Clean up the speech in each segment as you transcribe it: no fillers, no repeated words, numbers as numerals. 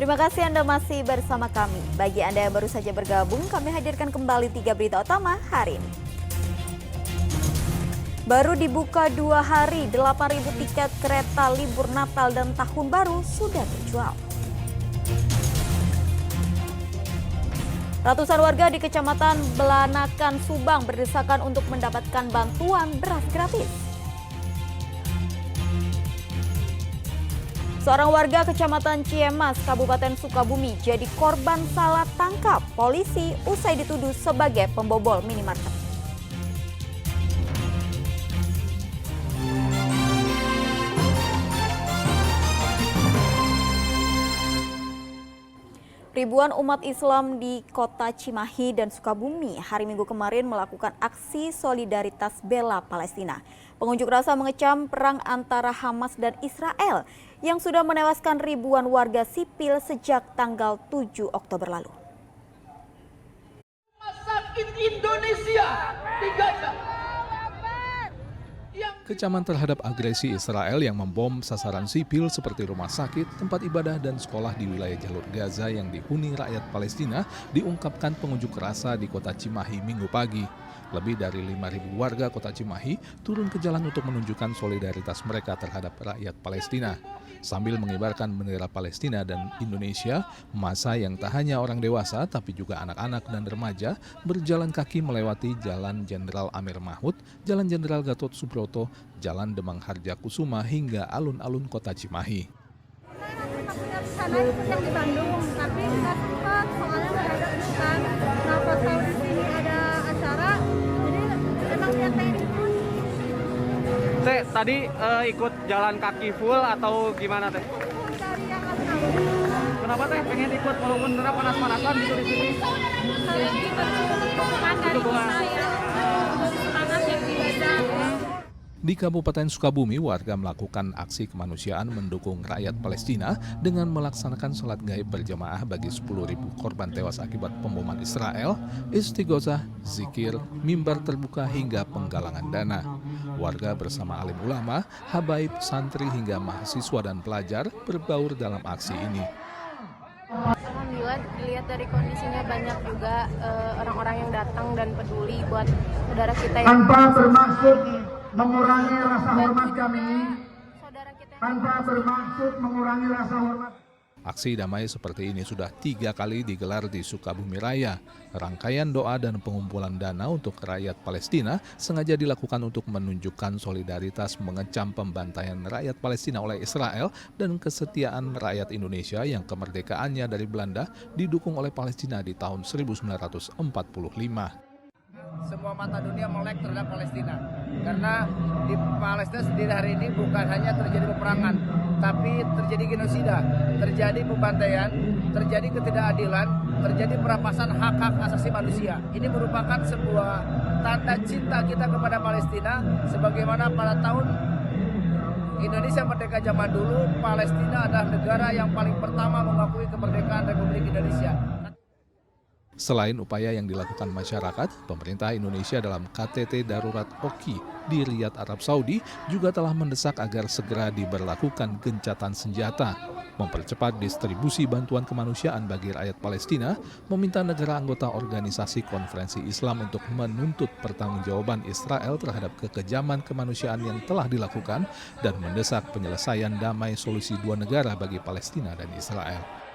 Terima kasih Anda masih bersama kami. Bagi Anda yang baru saja bergabung, kami hadirkan kembali 3 berita utama hari ini. Baru dibuka 2 hari, 8.000 tiket kereta libur Natal dan Tahun Baru sudah terjual. Ratusan warga di Kecamatan Belanakan, Subang berdesakan untuk mendapatkan bantuan beras gratis. Seorang warga Kecamatan Ciemas, Kabupaten Sukabumi jadi korban salah tangkap polisi usai dituduh sebagai pembobol minimarket. Ribuan umat Islam di kota Cimahi dan Sukabumi hari Minggu kemarin melakukan aksi solidaritas bela Palestina. Pengunjuk rasa mengecam perang antara Hamas dan Israel yang sudah menewaskan ribuan warga sipil sejak tanggal 7 Oktober lalu. Rumah sakit Indonesia di Gaza. Kecaman terhadap agresi Israel yang membom sasaran sipil seperti rumah sakit, tempat ibadah, dan sekolah di wilayah jalur Gaza yang dihuni rakyat Palestina diungkapkan pengunjuk rasa di kota Cimahi Minggu pagi. Lebih dari 5.000 warga kota Cimahi turun ke jalan untuk menunjukkan solidaritas mereka terhadap rakyat Palestina. Sambil mengibarkan bendera Palestina dan Indonesia, massa yang tak hanya orang dewasa tapi juga anak-anak dan remaja berjalan kaki melewati Jalan Jenderal Amir Mahmud, Jalan Jenderal Gatot Subroto, Jalan Demang Harjakusuma hingga alun-alun kota Cimahi. Sana yang di Bandung, tapi nggak sempat soalnya nggak ada kan. Nah pas tahu di sini ada acara, jadi emang lihat pengen ikut. Teh, tadi ikut jalan kaki full atau gimana teh? Full dari yang alun-alun. Kenapa teh pengen ikut walaupun bener panas-panasan gitu di sini? Saya dukungan dari saya, semangat yang dibaca. Di Kabupaten Sukabumi, warga melakukan aksi kemanusiaan mendukung rakyat Palestina dengan melaksanakan sholat gaib berjamaah bagi 10.000 korban tewas akibat pemboman Israel, istighosah, zikir, mimbar terbuka hingga penggalangan dana. Warga bersama alim ulama, habaib, santri hingga mahasiswa dan pelajar berbaur dalam aksi ini. Alhamdulillah dilihat dari kondisinya banyak juga orang-orang yang datang dan peduli buat saudara kita yang Tanpa bermaksud mengurangi rasa hormat kami, tanpa bermaksud mengurangi rasa hormat. Aksi damai seperti ini sudah 3 kali digelar di Sukabumi Raya. Rangkaian doa dan pengumpulan dana untuk rakyat Palestina sengaja dilakukan untuk menunjukkan solidaritas mengecam pembantaian rakyat Palestina oleh Israel dan kesetiaan rakyat Indonesia yang kemerdekaannya dari Belanda didukung oleh Palestina di tahun 1945. Semua mata dunia melek terhadap Palestina karena di Palestina sendiri hari ini bukan hanya terjadi peperangan tapi terjadi genosida, terjadi pembantaian, terjadi ketidakadilan, terjadi perampasan hak-hak asasi manusia. Ini merupakan sebuah tanda cinta kita kepada Palestina sebagaimana pada tahun Indonesia merdeka zaman dulu, Palestina adalah negara yang paling pertama mengakui kemerdekaan Republik Indonesia. Selain upaya yang dilakukan masyarakat, pemerintah Indonesia dalam KTT Darurat Oki di Riyadh, Arab Saudi juga telah mendesak agar segera diberlakukan gencatan senjata, mempercepat distribusi bantuan kemanusiaan bagi rakyat Palestina, meminta negara anggota Organisasi Konferensi Islam untuk menuntut pertanggungjawaban Israel terhadap kekejaman kemanusiaan yang telah dilakukan, dan mendesak penyelesaian damai solusi 2 negara bagi Palestina dan Israel.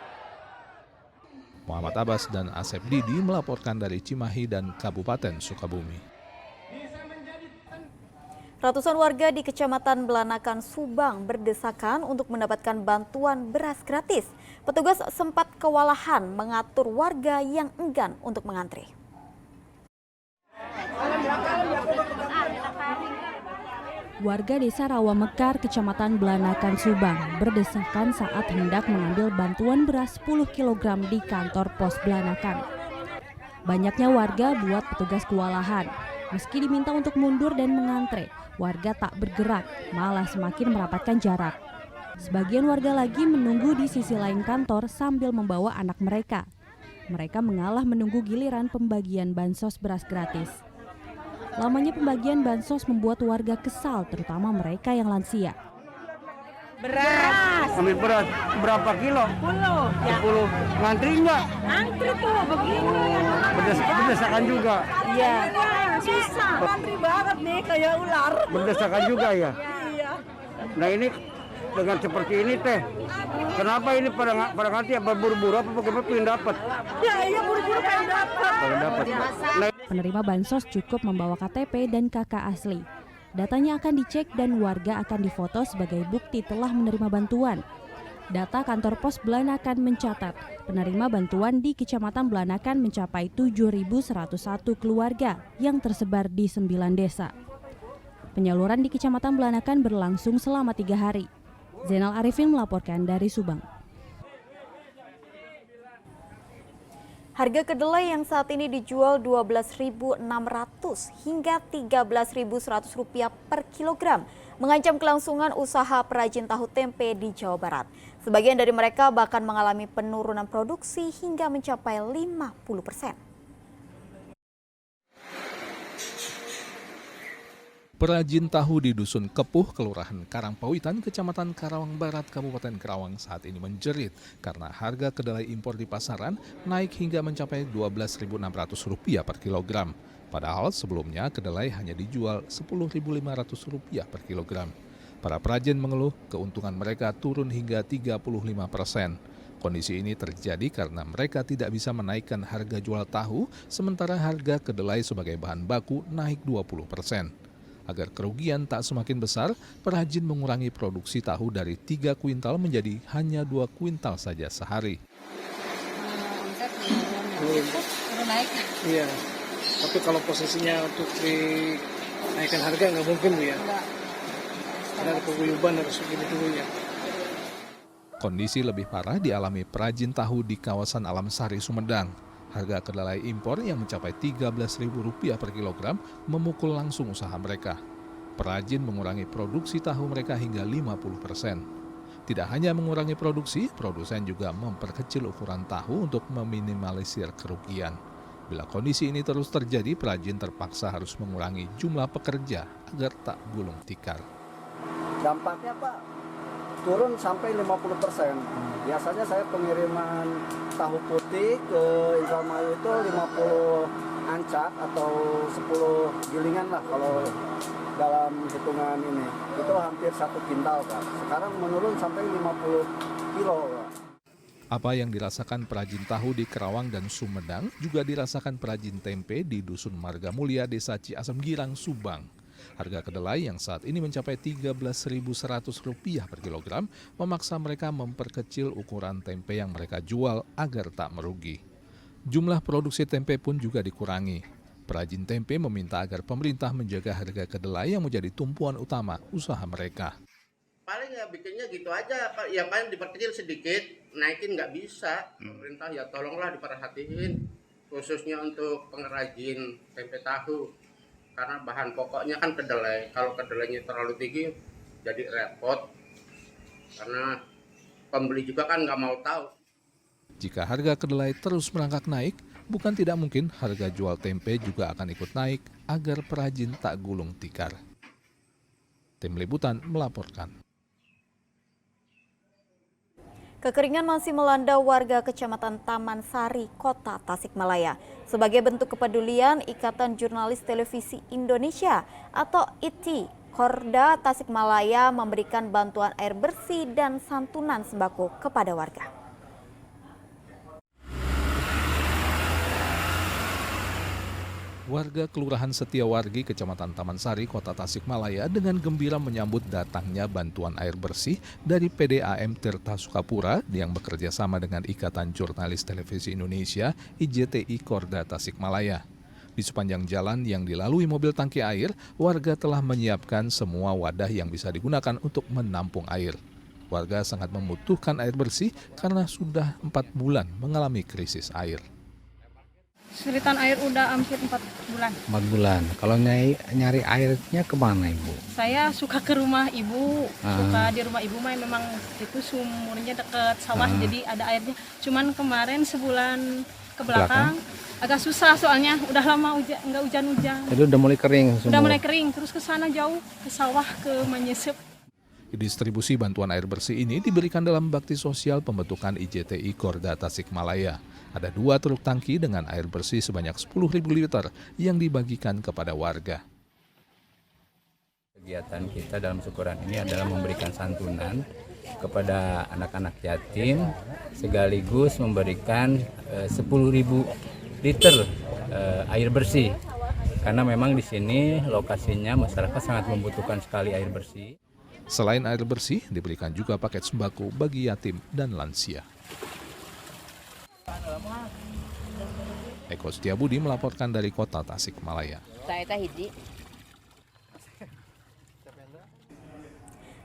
Muhammad Abbas dan Asep Didi melaporkan dari Cimahi dan Kabupaten Sukabumi. Ratusan warga di Kecamatan Belanakan, Subang berdesakan untuk mendapatkan bantuan beras gratis. Petugas sempat kewalahan mengatur warga yang enggan untuk mengantri. Warga desa Rawa Mekar, Kecamatan Belanakan, Subang berdesakan saat hendak mengambil bantuan beras 10 kg di kantor pos Belanakan. Banyaknya warga buat petugas kewalahan. Meski diminta untuk mundur dan mengantre, warga tak bergerak, malah semakin merapatkan jarak. Sebagian warga lagi menunggu di sisi lain kantor sambil membawa anak mereka. Mereka mengalah menunggu giliran pembagian bansos beras gratis. Lamanya pembagian bansos membuat warga kesal, terutama mereka yang lansia. Beras. Ambil beras berapa kilo? 10. Ya. 10. Ngantri nggak? Antri tuh begini. Berdesakan juga. Iya. Susah. Antri banget nih kayak ular. Berdesakan juga ya. Iya. Nah ini dengan seperti ini teh, kenapa ini pada ngantri apa buru-buru apa bagaimana pengen dapat? Ya iya buru-buru pengen dapat. Pengen dapat. Nah, Penerima bansos cukup membawa KTP dan KK asli. Datanya akan dicek dan warga akan difoto sebagai bukti telah menerima bantuan. Data kantor pos Blanakan mencatat, penerima bantuan di Kecamatan Blanakan mencapai 7.101 keluarga yang tersebar di 9 desa. Penyaluran di Kecamatan Blanakan berlangsung selama 3 hari. Zainal Arifin melaporkan dari Subang. Harga kedelai yang saat ini dijual Rp12.600 hingga Rp13.100 per kilogram mengancam kelangsungan usaha perajin tahu tempe di Jawa Barat. Sebagian dari mereka bahkan mengalami penurunan produksi hingga mencapai 50%. Perajin tahu di Dusun Kepuh, Kelurahan Karangpawitan, Kecamatan Karawang Barat, Kabupaten Karawang saat ini menjerit karena harga kedelai impor di pasaran naik hingga mencapai Rp12.600 per kilogram. Padahal sebelumnya kedelai hanya dijual Rp10.500 per kilogram. Para perajin mengeluh keuntungan mereka turun hingga 35%. Kondisi ini terjadi karena mereka tidak bisa menaikkan harga jual tahu, sementara harga kedelai sebagai bahan baku naik 20%. Agar kerugian tak semakin besar, perajin mengurangi produksi tahu dari 3 kuintal menjadi hanya 2 kuintal saja sehari. Omset turun naik. Iya. Tapi kalau posisinya untuk dinaikkan harga nggak mungkin Bu ya? Enggak. Karena ada paguyuban harus begini dulu ya. Kondisi lebih parah dialami perajin tahu di kawasan Alam Sari, Sumedang. Harga kedelai impor yang mencapai Rp13.000 per kilogram memukul langsung usaha mereka. Perajin mengurangi produksi tahu mereka hingga 50%. Tidak hanya mengurangi produksi, produsen juga memperkecil ukuran tahu untuk meminimalisir kerugian. Bila kondisi ini terus terjadi, perajin terpaksa harus mengurangi jumlah pekerja agar tak gulung tikar. Dampaknya Pak, turun sampai 50%. Biasanya saya pengiriman tahu putih ke Indramayu itu 50 ancak atau 10 gilingan lah kalau dalam hitungan ini. Itu hampir 1 kintal Pak. Sekarang menurun sampai 50 kilo Pak. Apa yang dirasakan perajin tahu di Karawang dan Sumedang juga dirasakan perajin tempe di Dusun Marga Mulia, Desa Ciasem Girang, Subang. Harga kedelai yang saat ini mencapai Rp13.100 per kilogram memaksa mereka memperkecil ukuran tempe yang mereka jual agar tak merugi. Jumlah produksi tempe pun juga dikurangi. Perajin tempe meminta agar pemerintah menjaga harga kedelai yang menjadi tumpuan utama usaha mereka. Paling ya bikinnya gitu aja, yang paling diperkecil sedikit, naikin nggak bisa. Pemerintah ya tolonglah diperhatiin, khususnya untuk pengrajin tempe tahu. Karena bahan pokoknya kan kedelai. Kalau kedelainya terlalu tinggi jadi repot. Karena pembeli juga kan nggak mau tahu. Jika harga kedelai terus merangkak naik, bukan tidak mungkin harga jual tempe juga akan ikut naik agar perajin tak gulung tikar. Tim Liputan melaporkan. Kekeringan masih melanda warga Kecamatan Taman Sari, Kota Tasikmalaya. Sebagai bentuk kepedulian, Ikatan Jurnalis Televisi Indonesia atau ITI, Korda Tasikmalaya memberikan bantuan air bersih dan santunan sembako kepada warga. Warga Kelurahan Setiawargi, Kecamatan Taman Sari, Kota Tasikmalaya dengan gembira menyambut datangnya bantuan air bersih dari PDAM Tirta Sukapura yang bekerja sama dengan Ikatan Jurnalis Televisi Indonesia IJTI Korda Tasikmalaya. Di sepanjang jalan yang dilalui mobil tangki air, warga telah menyiapkan semua wadah yang bisa digunakan untuk menampung air. Warga sangat membutuhkan air bersih karena sudah 4 bulan mengalami krisis air. Kesulitan air udah hampir 4 bulan. 4 bulan. Kalau nyari airnya kemana Ibu? Saya suka ke rumah ibu. Suka di rumah ibu memang itu sumurnya deket sawah jadi ada airnya. Cuman kemarin sebulan ke belakang agak susah soalnya udah lama nggak hujan-hujan. Jadi udah mulai kering semua. Udah mulai kering terus ke sana jauh ke sawah ke menyesep. Distribusi bantuan air bersih ini diberikan dalam bakti sosial pembentukan IJTI Korda Tasikmalaya. Ada 2 truk tangki dengan air bersih sebanyak 10.000 liter yang dibagikan kepada warga. Kegiatan kita dalam syukuran ini adalah memberikan santunan kepada anak-anak yatim sekaligus memberikan 10.000 liter air bersih. Karena memang di sini lokasinya masyarakat sangat membutuhkan sekali air bersih. Selain air bersih, diberikan juga paket sembako bagi yatim dan lansia. Eko Setiabudi melaporkan dari Kota Tasikmalaya.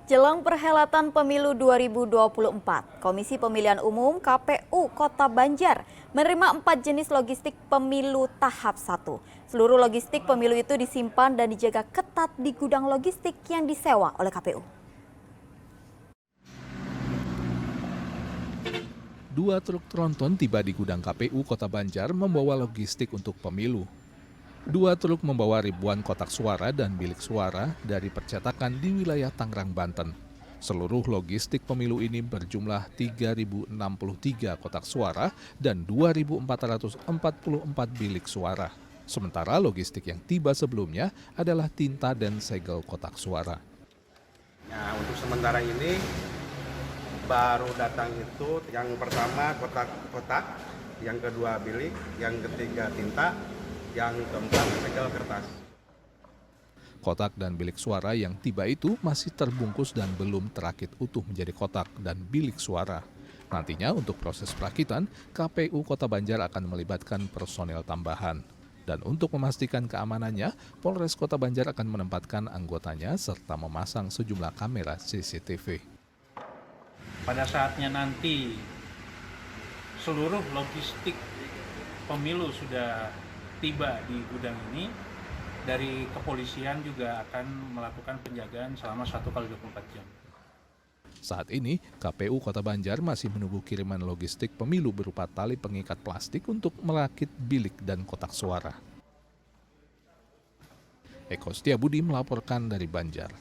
Jelang perhelatan pemilu 2024, Komisi Pemilihan Umum KPU Kota Banjar menerima 4 jenis logistik pemilu tahap 1. Seluruh logistik pemilu itu disimpan dan dijaga ketat di gudang logistik yang disewa oleh KPU. 2 truk tronton tiba di gudang KPU Kota Banjar membawa logistik untuk pemilu. 2 truk membawa ribuan kotak suara dan bilik suara dari percetakan di wilayah Tangerang, Banten. Seluruh logistik pemilu ini berjumlah 3.063 kotak suara dan 2.444 bilik suara. Sementara logistik yang tiba sebelumnya adalah tinta dan segel kotak suara. Nah, untuk sementara ini baru datang itu yang pertama kotak-kotak, yang kedua bilik, yang ketiga tinta, yang keempat segel kertas. Kotak dan bilik suara yang tiba itu masih terbungkus dan belum terakit utuh menjadi kotak dan bilik suara. Nantinya untuk proses perakitan, KPU Kota Banjar akan melibatkan personel tambahan. Dan untuk memastikan keamanannya, Polres Kota Banjar akan menempatkan anggotanya serta memasang sejumlah kamera CCTV. Pada saatnya nanti seluruh logistik pemilu sudah tiba di gudang ini, dari kepolisian juga akan melakukan penjagaan selama 1x24 jam. Saat ini, KPU Kota Banjar masih menunggu kiriman logistik pemilu berupa tali pengikat plastik untuk merakit bilik dan kotak suara. Eko Setiabudi melaporkan dari Banjar.